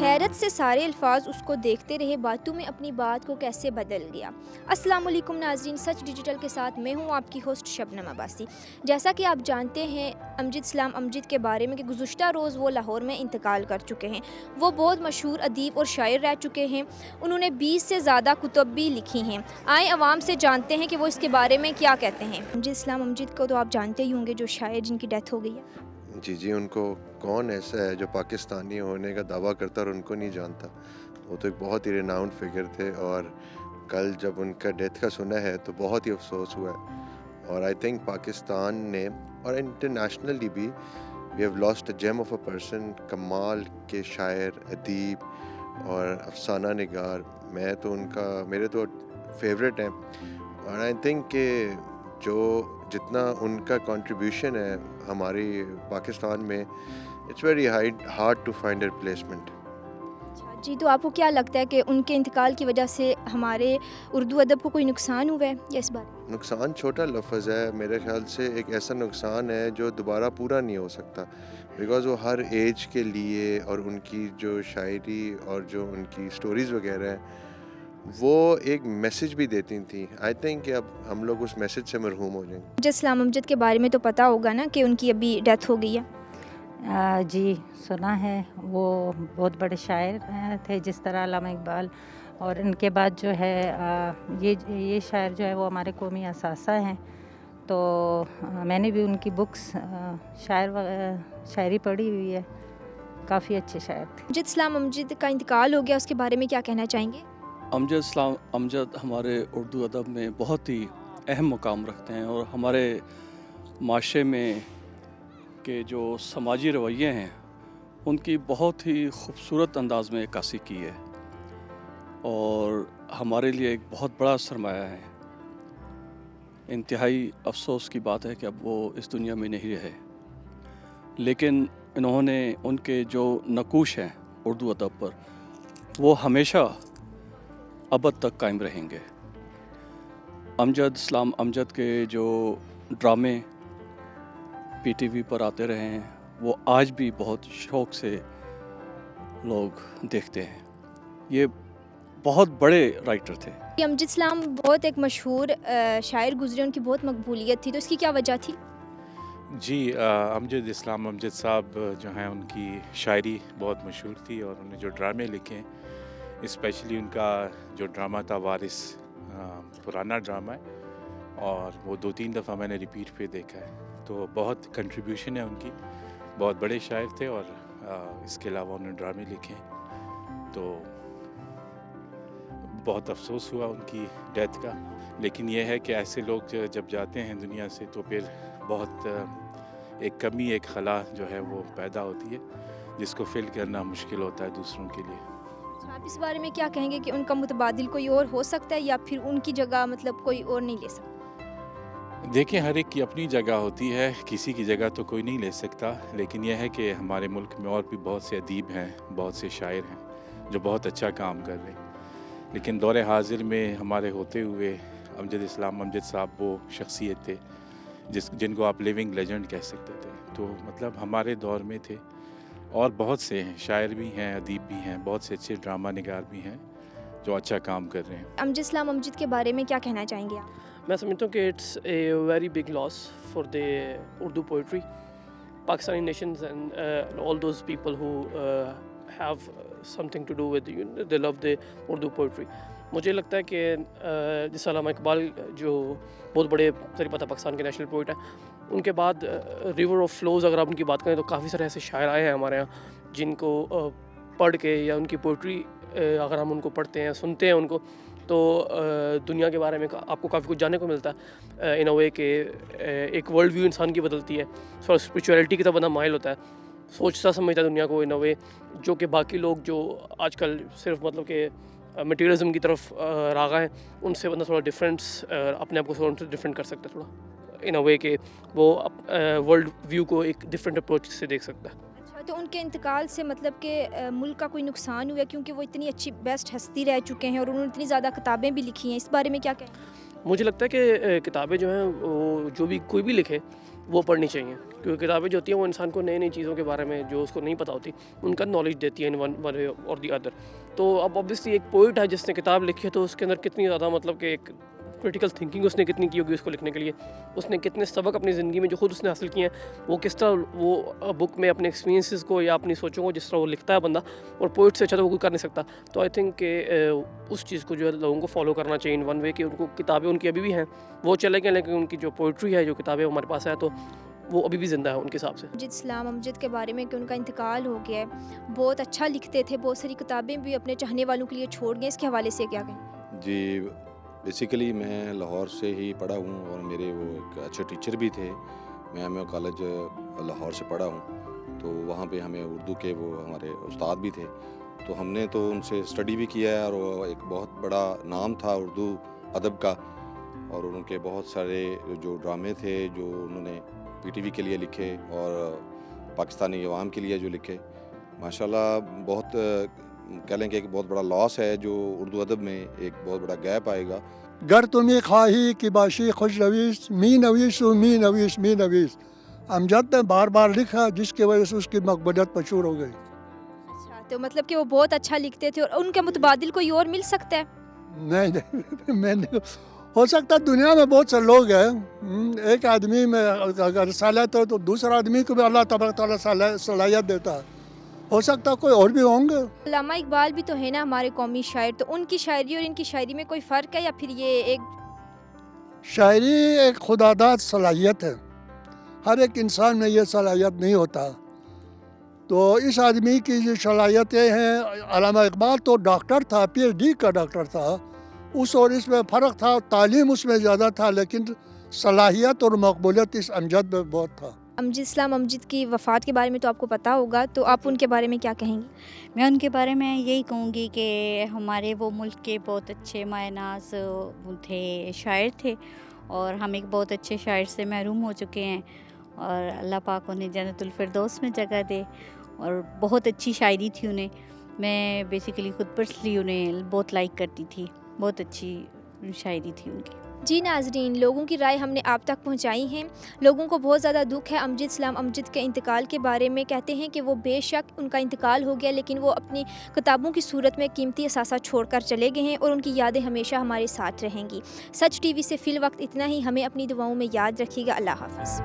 حیرت سے سارے الفاظ اس کو دیکھتے رہے، باتوں میں اپنی بات کو کیسے بدل گیا۔ السلام علیکم ناظرین، سچ ڈیجیٹل کے ساتھ میں ہوں آپ کی ہوسٹ شبنم عباسی۔ جیسا کہ آپ جانتے ہیں امجد اسلام امجد کے بارے میں کہ گزشتہ روز وہ لاہور میں انتقال کر چکے ہیں۔ وہ بہت مشہور ادیب اور شاعر رہ چکے ہیں، انہوں نے 20 سے زیادہ کتب بھی لکھی ہیں۔ آئیں عوام سے جانتے ہیں کہ وہ اس کے بارے میں کیا کہتے ہیں۔ امجد اسلام امجد کو تو آپ جانتے ہی ہوں گے، جو شاعر جن کی ڈیتھ ہو گئی ہے۔ جی ان کو کون ایسا ہے جو پاکستانی ہونے کا دعویٰ کرتا اور ان کو نہیں جانتا۔ وہ تو ایک بہت ہی ریناؤنڈ فگر تھے، اور کل جب ان کا ڈیتھ کا سنا ہے تو بہت ہی افسوس ہوا ہے۔ اور آئی تھنک پاکستان نے اور انٹرنیشنلی بھی we have lost a gem of a person, کمال کے شاعر، ادیب اور افسانہ نگار۔ میں تو ان کا میرے تو فیوریٹ ہیں، اور آئی تھنک کہ جو جتنا ان کا کنٹریبیوشن ہے ہماری پاکستان میں، it's very hard to find a replacement. جی، تو آپ کو کیا لگتا ہے کہ ان کے انتقال کی وجہ سے ہمارے اردو ادب کو کوئی نقصان ہوا ہے یا اس بات؟ نقصان چھوٹا لفظ ہے، میرے خیال سے ایک ایسا نقصان ہے جو دوبارہ پورا نہیں ہو سکتا، بیکاز وہ ہر ایج کے لیے، اور ان کی جو شاعری اور جو ان کی سٹوریز وغیرہ ہیں وہ ایک میسج بھی دیتی تھیں۔ آئی تھنک کہ اب ہم لوگ اس میسج سے محروم ہو جائیں گے۔ امجد اسلام امجد کے بارے میں تو پتہ ہوگا نا کہ ان کی ابھی ڈیتھ ہو گئی ہے۔ جی سنا ہے، وہ بہت بڑے شاعر تھے جس طرح علامہ اقبال، اور ان کے بعد جو ہے یہ شاعر جو ہے وہ ہمارے قومی اثاثہ ہیں۔ تو میں نے بھی ان کی بکس شاعری پڑھی ہوئی ہے، کافی اچھے شاعر تھے۔ امجد اسلام امجد کا انتقال ہو گیا، اس کے بارے میں کیا کہنا چاہیں گے؟ امجد اسلام امجد ہمارے اردو ادب میں بہت ہی اہم مقام رکھتے ہیں، اور ہمارے معاشرے میں کے جو سماجی رویے ہیں ان کی بہت ہی خوبصورت انداز میں عکاسی کی ہے، اور ہمارے لیے ایک بہت بڑا سرمایہ ہے۔ انتہائی افسوس کی بات ہے کہ اب وہ اس دنیا میں نہیں رہے، لیکن انہوں نے ان کے جو نقوش ہیں اردو ادب پر وہ ہمیشہ ابد تک قائم رہیں گے۔ امجد اسلام امجد کے جو ڈرامے پی ٹی وی پر آتے رہے ہیں وہ آج بھی بہت شوق سے لوگ دیکھتے ہیں۔ یہ بہت بڑے رائٹر تھے۔ امجد اسلام بہت ایک مشہور شاعر گزرے، ان کی بہت مقبولیت تھی، تو اس کی کیا وجہ تھی؟ جی امجد اسلام امجد صاحب جو ہیں ان کی شاعری بہت مشہور تھی، اور انہوں نے جو ڈرامے لکھے ہیں، اسپیشلی ان کا جو ڈرامہ تھا وارث، پرانا ڈرامہ ہے، اور وہ 2-3 دفعہ میں نے ریپیٹ پہ دیکھا ہے، تو بہت کنٹریبیوشن ہے ان کی۔ بہت بڑے شاعر تھے، اور اس کے علاوہ انہوں نے ڈرامے لکھے، تو بہت افسوس ہوا ان کی ڈیتھ کا۔ لیکن یہ ہے کہ ایسے لوگ جب جاتے ہیں دنیا سے تو پھر بہت ایک کمی، ایک خلا جو ہے وہ پیدا ہوتی ہے، جس کو فل کرنا مشکل ہوتا ہے دوسروں کے لیے۔ آپ اس بارے میں کیا کہیں گے کہ ان کا متبادل کوئی اور ہو سکتا ہے، یا پھر ان کی جگہ مطلب کوئی اور نہیں لے سکتا؟ دیکھیں، ہر ایک کی اپنی جگہ ہوتی ہے، کسی کی جگہ تو کوئی نہیں لے سکتا، لیکن یہ ہے کہ ہمارے ملک میں اور بھی بہت سے ادیب ہیں، بہت سے شاعر ہیں جو بہت اچھا کام کر رہے ہیں، لیکن دور حاضر میں ہمارے ہوتے ہوئے امجد اسلام امجد صاحب وہ شخصیت تھے جن کو آپ لیونگ لیجنڈ کہہ سکتے تھے۔ تو مطلب ہمارے دور میں تھے، اور بہت سے ہیں، شاعر بھی ہیں، ادیب بھی ہیں، بہت سے اچھے ڈرامہ نگار بھی ہیں جو اچھا کام کر رہے ہیں۔ امجد اسلام امجد کے بارے میں کیا کہنا چاہیں گے آپ؟ میں سمجھتا ہوں کہ it's a very big loss for the Urdu poetry, Pakistani nations and all those people who have something to do with they love the Urdu poetry. مجھے لگتا ہے کہ جس علامہ اقبال جو بہت بڑے پتہ پاکستان کے نیشنل پوئٹ ہیں، ان کے بعد ریور آف فلوز اگر آپ ان کی بات کریں تو کافی سارے ایسے شاعر آئے ہیں ہمارے یہاں جن کو پڑھ کے، یا ان کی پوئٹری اگر ہم ان کو پڑھتے ہیں، سنتے ہیں ان کو، تو دنیا کے بارے میں آپ کو کافی کچھ جاننے کو ملتا ہے ان اے وے کہ ایک ورلڈ ویو انسان کی بدلتی ہے، تھوڑا اسپریچولیٹی کی طرف بندہ مائل ہوتا ہے، سوچتا سمجھتا ہے دنیا کو ان اے وے، جو کہ باقی لوگ جو آج کل صرف مطلب کہ مٹیریلزم کی طرف راغا ہیں، ان سے بندہ تھوڑا ڈفرینس اپنے آپ کو تھوڑا ڈفرینٹ کر سکتا ہے، تھوڑا ان اے وے کہ وہ ورلڈ ویو کو ایک ڈفرینٹ اپروچ سے دیکھ سکتا ہے۔ تو ان کے انتقال سے مطلب کہ ملک کا کوئی نقصان ہوا، کیونکہ وہ اتنی اچھی بیسٹ ہستی رہ چکے ہیں اور انہوں نے اتنی زیادہ کتابیں بھی لکھی ہیں، اس بارے میں کیا کہیں؟ مجھے لگتا ہے کہ کتابیں جو ہیں وہ جو بھی کوئی بھی لکھے وہ پڑھنی چاہیے، کیونکہ کتابیں جو ہوتی ہیں وہ انسان کو نئی نئی چیزوں کے بارے میں جو اس کو نہیں پتہ ہوتی ان کا نالج دیتی ہیں ان ون وے اور دی ادر. تو اب آبویسلی ایک پوئٹ ہے جس نے کتاب لکھی ہے تو اس کے اندر کتنی زیادہ مطلب کہ ایک کریٹیکل تھنکنگ اس نے کتنی کی ہوگی اس کو لکھنے کے لیے, اس نے کتنے سبق اپنی زندگی میں جو خود اس نے حاصل کیے ہیں وہ کس طرح وہ بک میں اپنے ایکسپیرینسز کو یا اپنی سوچوں کو جس طرح وہ لکھتا ہے بندہ, اور پوئٹ سے اچھا تو وہ کوئی کر نہیں سکتا. تو آئی تھنک کہ اس چیز کو جو ہے لوگوں کو فالو کرنا چاہیے ان ون وے کہ ان کو کتابیں ان کی ابھی بھی ہیں وہ چلے گئے لیکن ان کی جو پوئٹری ہے جو کتابیں ہمارے پاس ہے تو وہ ابھی بھی زندہ ہے ان کے حساب سے. امجد اسلام امجد کے بارے میں کہ ان کا انتقال ہو گیا ہے, بہت اچھا لکھتے تھے, بہت ساری کتابیں بھی اپنے چاہنے والوں کے لیے چھوڑ گئے, اس کے حوالے سے کیا کہیں؟ جی بیسیکلی میں لاہور سے ہی پڑھا ہوں اور میرے وہ ایک اچھے ٹیچر بھی تھے. میں ایم اے کالج لاہور سے پڑھا ہوں تو وہاں پہ ہمیں اردو کے وہ ہمارے استاد بھی تھے تو ہم نے تو ان سے اسٹڈی بھی کیا ہے اور وہ ایک بہت بڑا نام تھا اردو ادب کا, اور ان کے بہت سارے جو ڈرامے تھے جو انہوں نے پی ٹی وی کے لیے لکھے اور پاکستانی عوام کے لیے جو لکھے, ماشاءاللہ بہت کہہ لیں کہ ایک بہت بڑا لاس ہے جو اردو ادب میں ایک بہت بڑا گیپ آئے گا. گر تمہیں خواہی کہ باشی خوش نویس می نویس و می نویس می نویس, امجد نے بار بار لکھا جس کی وجہ سے اس کی مقبولیت مشہور ہو گئی. اچھا, تو مطلب کہ وہ بہت اچھا لکھتے تھے اور ان کے متبادل کوئی اور مل سکتا ہے؟ نہیں میں نہیں, ہو سکتا دنیا میں بہت سے لوگ ہیں, ایک آدمی میں اگر صلاحیت ہو تو دوسرا آدمی کو بھی اللہ تبارک تعالیٰ صلاحیت دیتا ہے, ہو سکتا کوئی اور بھی ہوں گے. علامہ اقبال بھی تو ہے نا ہمارے قومی شاعر, تو ان کی شاعری اور ان کی شاعری میں کوئی فرق ہے یا پھر یہ ایک شاعری ایک خداداد صلاحیت ہے, ہر ایک انسان میں یہ صلاحیت نہیں ہوتا. تو اس آدمی کی جو صلاحیتیں ہیں, علامہ اقبال تو ڈاکٹر تھا, پی ایچ ڈی کا ڈاکٹر تھا, اس اور اس میں فرق تھا, تعلیم اس میں زیادہ تھا لیکن صلاحیت اور مقبولیت اس امجد میں بہت تھا. امجد اسلام امجد کی وفات کے بارے میں تو آپ کو پتہ ہوگا, تو آپ ان کے بارے میں کیا کہیں گے؟ میں ان کے بارے میں یہی کہوں گی کہ ہمارے وہ ملک کے بہت اچھے مایہ ناز تھے, شاعر تھے, اور ہم ایک بہت اچھے شاعر سے محروم ہو چکے ہیں, اور اللہ پاک انہیں جنت الفردوس میں جگہ دے. اور بہت اچھی شاعری تھی انہیں, میں بیسیکلی خود پرسنلی انہیں بہت لائک کرتی تھی, بہت اچھی شاعری تھی ان کی. جی ناظرین, لوگوں کی رائے ہم نے آپ تک پہنچائی ہیں. لوگوں کو بہت زیادہ دکھ ہے امجد اسلام امجد کے انتقال کے بارے میں. کہتے ہیں کہ وہ بے شک ان کا انتقال ہو گیا لیکن وہ اپنی کتابوں کی صورت میں قیمتی اثاثہ چھوڑ کر چلے گئے ہیں اور ان کی یادیں ہمیشہ ہمارے ساتھ رہیں گی. سچ ٹی وی سے فی الوقت اتنا ہی, ہمیں اپنی دعاؤں میں یاد رکھیے گا. اللہ حافظ.